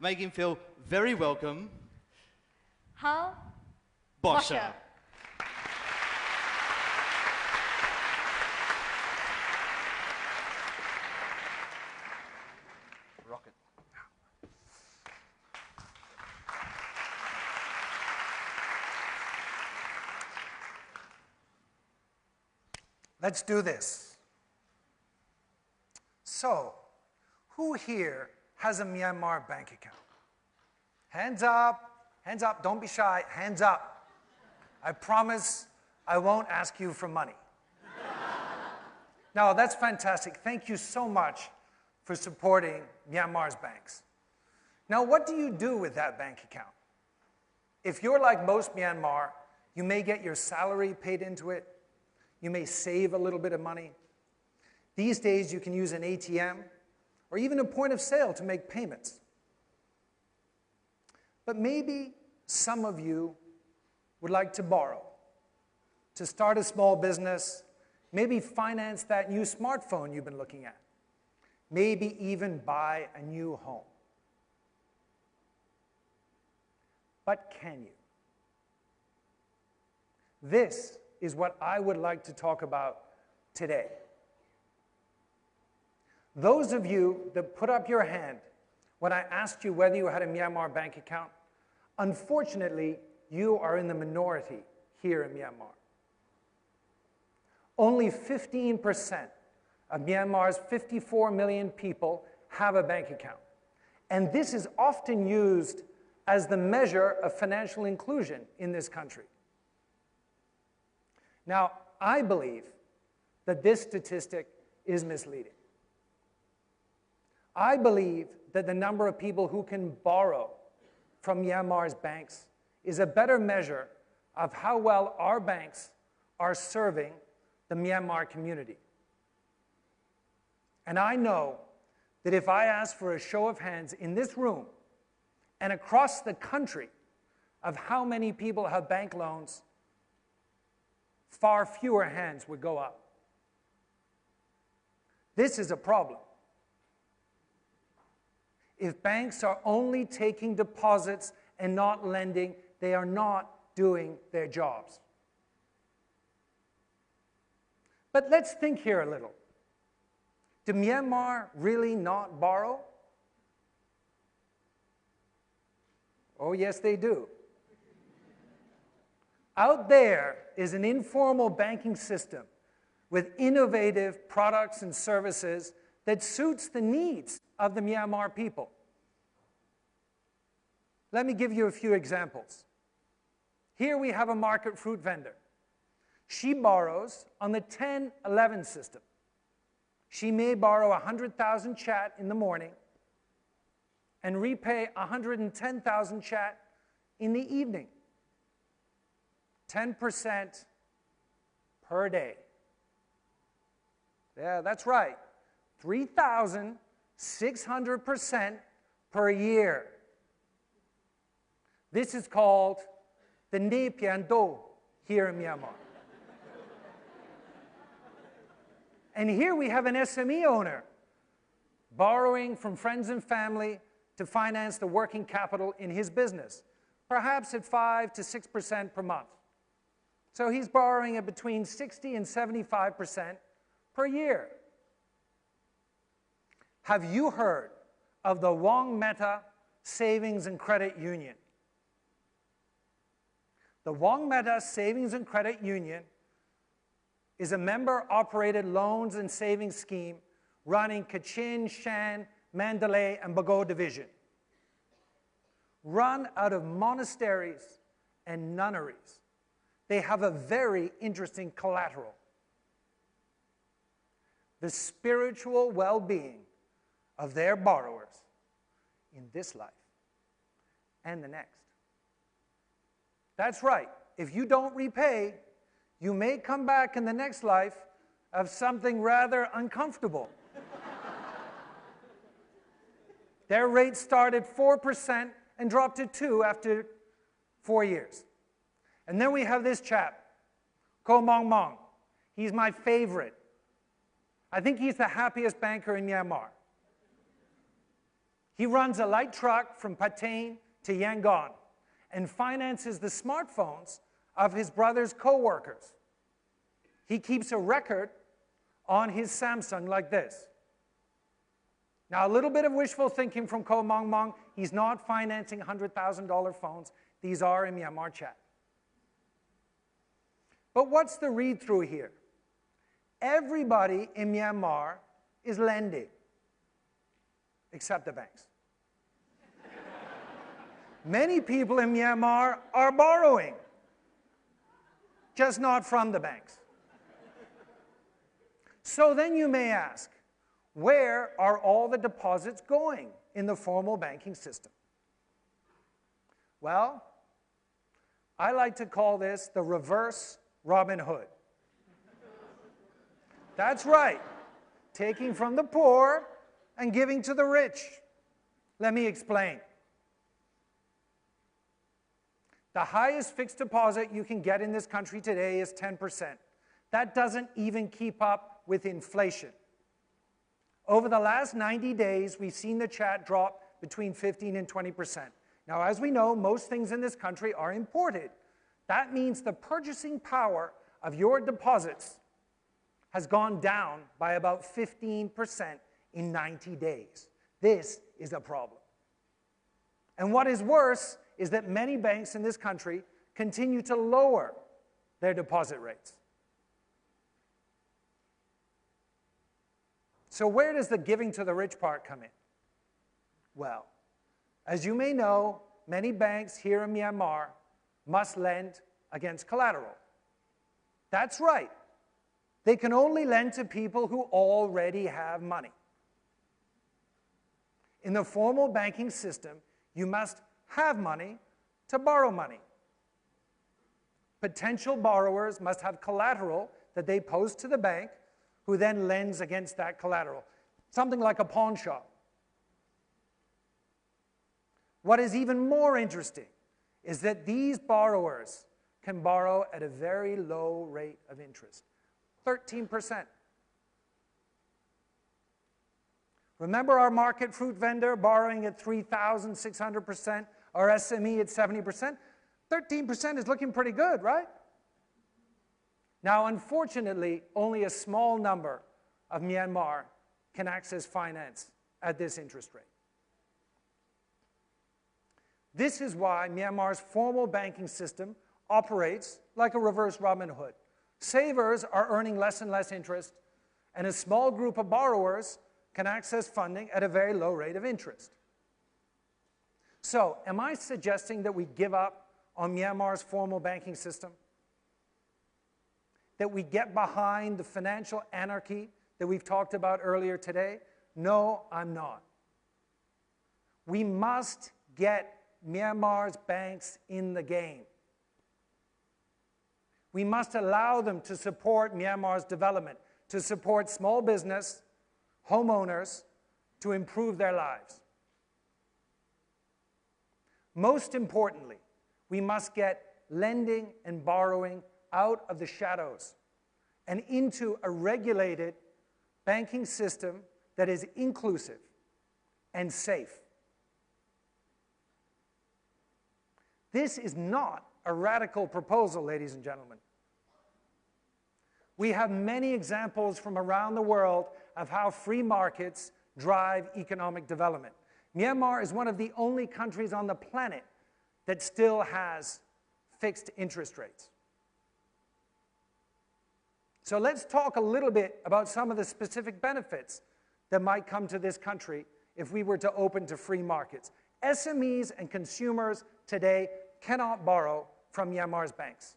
Make him feel very welcome. Hal Bosher. Rocket. Let's do this. So, who here has a Myanmar bank account? Hands up, don't be shy, hands up. I promise I won't ask you for money. Now, that's fantastic. Thank you so much for supporting Myanmar's banks. Now, what do you do with that bank account? If you're like most Myanmar, you may get your salary paid into it. You may save a little bit of money. These days, you can use an ATM or even a point of sale to make payments. But maybe some of you would like to borrow, to start a small business, maybe finance that new smartphone you've been looking at, maybe even buy a new home. But can you? This is what I would like to talk about today. Those of you that put up your hand when I asked you whether you had a Myanmar bank account, unfortunately, you are in the minority here in Myanmar. Only 15% of Myanmar's 54 million people have a bank account. And this is often used as the measure of financial inclusion in this country. Now, I believe that this statistic is misleading. I believe that the number of people who can borrow from Myanmar's banks is a better measure of how well our banks are serving the Myanmar community. And I know that if I ask for a show of hands in this room and across the country of how many people have bank loans, far fewer hands would go up. This is a problem. If banks are only taking deposits and not lending, they are not doing their jobs. But let's think here a little. Do Myanmar really not borrow? Oh, yes, they do. Out there is an informal banking system with innovative products and services that suits the needs of the Myanmar people. Let me give you a few examples. Here we have a market fruit vendor. She borrows on the 10-11 system. She may borrow 100,000 kyat in the morning and repay 110,000 kyat in the evening. 10% per day. Yeah, that's right. 3,600% per year. This is called the Ne Pian Do here in Myanmar. And here we have an SME owner borrowing from friends and family to finance the working capital in his business, perhaps at 5 to 6% per month. So he's borrowing at between 60 and 75% per year. Have you heard of the Aung Meta Savings and Credit Union? The Aung Meta Savings and Credit Union is a member-operated loans and savings scheme run in Kachin, Shan, Mandalay, and Bago division. Run out of monasteries and nunneries. They have a very interesting collateral. The spiritual well-being of their borrowers in this life and the next. That's right. If you don't repay, you may come back in the next life of something rather uncomfortable. Their rates start at 4% and drop to 2% after 4 years. And then we have this chap, Ko Mong Mong. He's my favorite. I think he's the happiest banker in Myanmar. He runs a light truck from Patain to Yangon and finances the smartphones of his brother's co-workers. He keeps a record on his Samsung like this. Now, a little bit of wishful thinking from Ko Mong Mong. He's not financing $100,000 phones. These are in Myanmar chat. But what's the read-through here? Everybody in Myanmar is lending, except the banks. Many people in Myanmar are borrowing, just not from the banks. So then you may ask, where are all the deposits going in the formal banking system? Well, I like to call this the reverse Robin Hood. That's right, taking from the poor and giving to the rich. Let me explain. The highest fixed deposit you can get in this country today is 10%. That doesn't even keep up with inflation. Over the last 90 days, we've seen the chat drop between 15 and 20%. Now, as we know, most things in this country are imported. That means the purchasing power of your deposits has gone down by about 15% in 90 days. This is a problem. And what is worse is that many banks in this country continue to lower their deposit rates. So where does the giving to the rich part come in? Well, as you may know, many banks here in Myanmar must lend against collateral. That's right. They can only lend to people who already have money. In the formal banking system, you must have money to borrow money. Potential borrowers must have collateral that they post to the bank, who then lends against that collateral. Something like a pawn shop. What is even more interesting is that these borrowers can borrow at a very low rate of interest, 13%. Remember our market fruit vendor borrowing at 3,600%, our SME at 70%? 13% is looking pretty good, right? Now, unfortunately, only a small number of Myanmar can access finance at this interest rate. This is why Myanmar's formal banking system operates like a reverse Robin Hood. Savers are earning less and less interest, and a small group of borrowers can access funding at a very low rate of interest. So, am I suggesting that we give up on Myanmar's formal banking system? That we get behind the financial anarchy that we've talked about earlier today? No, I'm not. We must get Myanmar's banks in the game. We must allow them to support Myanmar's development, to support small business, homeowners, to improve their lives. Most importantly, we must get lending and borrowing out of the shadows and into a regulated banking system that is inclusive and safe. This is not a radical proposal, ladies and gentlemen. We have many examples from around the world of how free markets drive economic development. Myanmar is one of the only countries on the planet that still has fixed interest rates. So let's talk a little bit about some of the specific benefits that might come to this country if we were to open to free markets. SMEs and consumers today cannot borrow from Myanmar's banks.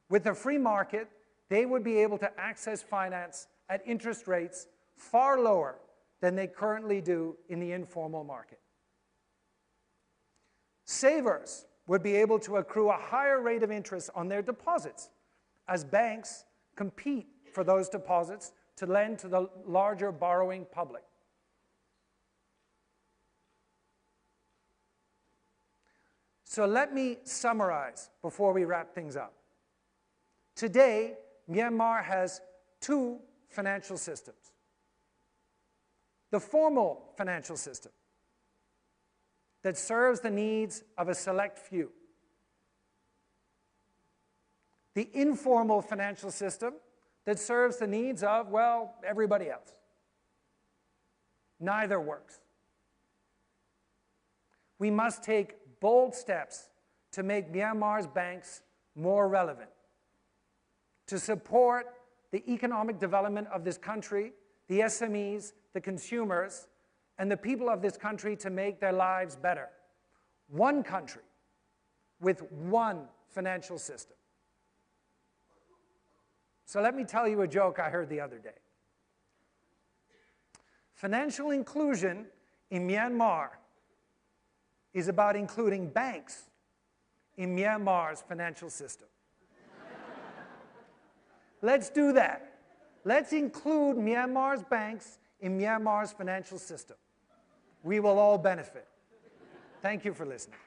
With a free market, they would be able to access finance at interest rates far lower than they currently do in the informal market. Savers would be able to accrue a higher rate of interest on their deposits as banks compete for those deposits to lend to the larger borrowing public. So let me summarize before we wrap things up. Today, Myanmar has two financial systems. The formal financial system, that serves the needs of a select few. The informal financial system that serves the needs of, well, everybody else. Neither works. We must take bold steps to make Myanmar's banks more relevant, to support the economic development of this country, the SMEs, the consumers, and the people of this country to make their lives better. One country with one financial system. So let me tell you a joke I heard the other day. Financial inclusion in Myanmar is about including banks in Myanmar's financial system. Let's do that. Let's include Myanmar's banks in Myanmar's financial system. We will all benefit. Thank you for listening.